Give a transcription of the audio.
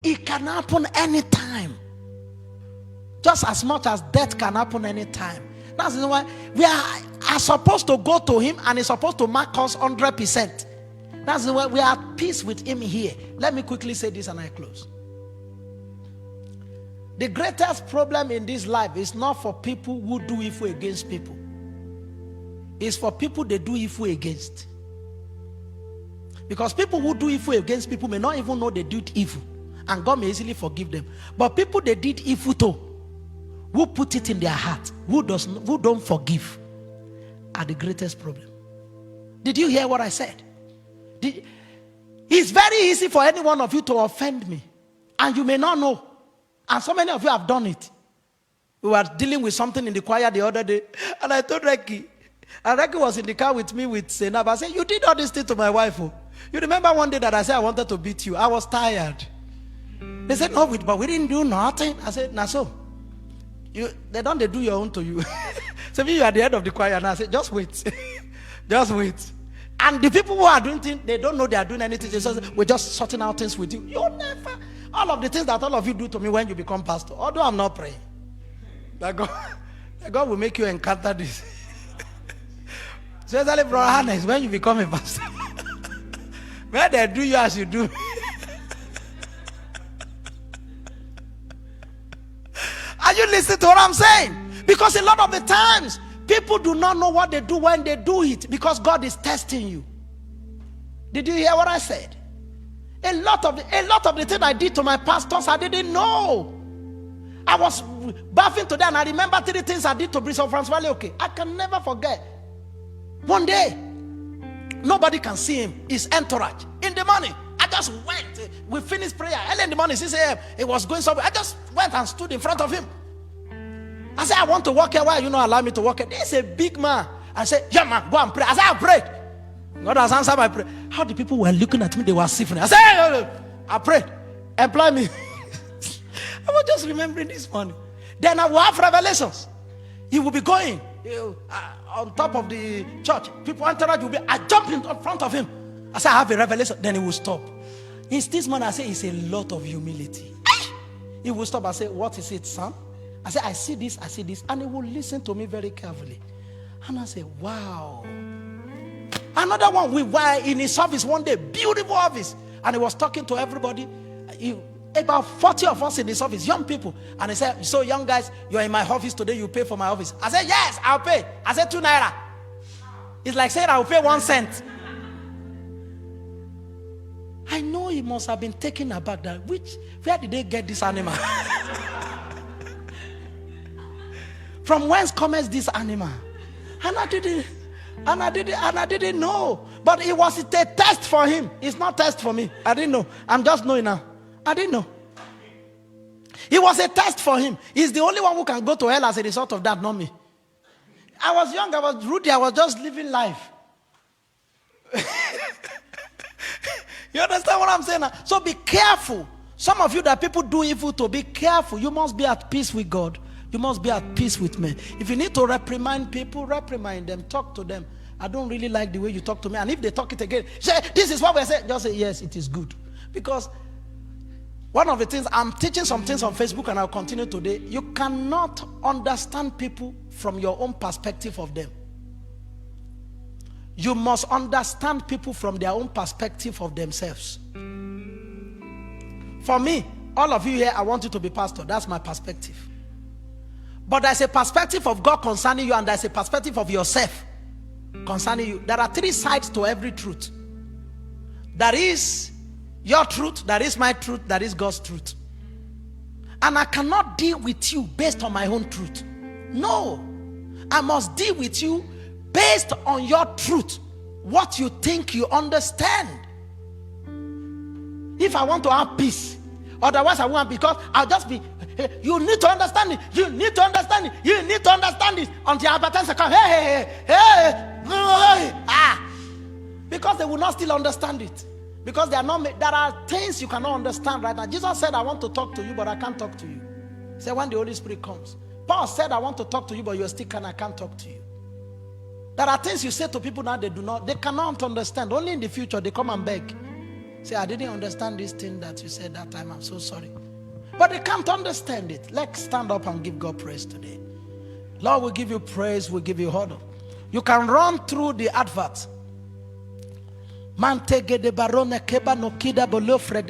It can happen anytime. Just as much as death can happen anytime. That's why we are supposed to go to him and he's supposed to mark us 100%. That's why we are at peace with him here. Let me quickly say this and I close. The greatest problem in this life is not for people who do evil against people. It's for people they do evil against. Because people who do evil against people may not even know they did evil. And God may easily forgive them. But people they did evil to, who put it in their heart, who don't forgive, are the greatest problem. Did you hear what I said? It's very easy for any one of you to offend me. And you may not know. And so many of you have done it. We were dealing with something in the choir the other day. And I told Reki. And Reki was in the car with me with Senab. I said, you did all this thing to my wife. Oh. You remember one day that I said I wanted to beat you. I was tired. They said, no, but we didn't do nothing. I said, nah, so. They do your own to you. So you are at the head of the choir. And I said, just wait. Just wait. And the people who are doing things, they don't know they are doing anything. They say, we're just sorting out things with you. You never. All of the things that all of you do to me when you become pastor, although I'm not praying, that God will make you encounter this. Especially Brother Hannes, when you become a pastor, when they do you as you do. Are you listening to what I'm saying? Because a lot of the times, people do not know what they do when they do it, because God is testing you. Did you hear what I said? A lot of the things I did to my pastors, I didn't know. I was baffling to them. I remember 3 things I did to Bishop Francois. Okay, I can never forget. One day, nobody can see him. His entourage. In the morning, I just went. We finished prayer early in the morning, 6 a.m. It was going somewhere. I just went and stood in front of him. I said, I want to walk here. Why you not allow me to walk here? This is a big man. I said, yeah, man, go and pray. I said, I prayed. God has answered my prayer. How the people were looking at me, they were sniffing. I said, hey, I prayed. Employ me. I was just remembering this morning. Then I will have revelations. He will be going on top of the church. People entourage will be. I jump in front of him. I said, I have a revelation. Then he will stop. It's this man. I say, it's a lot of humility. He will stop. I say, what is it, son? I say, I see this. And he will listen to me very carefully. And I say, wow. Another one, we were in his office one day, beautiful office, and he was talking to everybody. About 40 of us in his office, young people. And he said, so young guys, you're in my office today, you pay for my office. I said, yes, I'll pay. I said, 2 naira. It's like saying I'll pay 1 cent. I know he must have been taken aback. Where did they get this animal? From whence comes this animal? And I didn't know. But it was a test for him. It's not a test for me. I didn't know. I'm just knowing now. I didn't know. It was a test for him. He's the only one who can go to hell as a result of that, not me. I was young. I was rooty. I was just living life. You understand what I'm saying now? So be careful. Some of you that people do evil to, be careful. You must be at peace with God. You must be at peace with men. If you need to reprimand people, reprimand them. Talk to them. I don't really like the way you talk to me. And if they talk it again, say, this is what we say. Just say, yes, it is good. Because one of the things, I'm teaching some things on Facebook and I'll continue today. You cannot understand people from your own perspective of them. You must understand people from their own perspective of themselves. For me, all of you here, I want you to be pastor. That's my perspective. But there's a perspective of God concerning you, and there's a perspective of yourself concerning you. There are 3 sides to every truth. There is your truth, there is my truth, there is God's truth. And I cannot deal with you based on my own truth. No. I must deal with you based on your truth. What you think you understand. If I want to have peace, otherwise I won't, because I'll just be, you need to understand it. You need to understand it. You need to understand it. Until advertisers come, because they will not still understand it. Because there are things you cannot understand right now. Jesus said, I want to talk to you, but I can't talk to you. He said, when the Holy Spirit comes. Paul said, I want to talk to you, but you're still I can't talk to you. There are things you say to people now they cannot understand. Only in the future they come and beg. Say, I didn't understand this thing that you said that time. I'm so sorry. But they can't understand it. Let's stand up and give God praise today. Lord, we give you praise. We give you honor. You can run through the advert.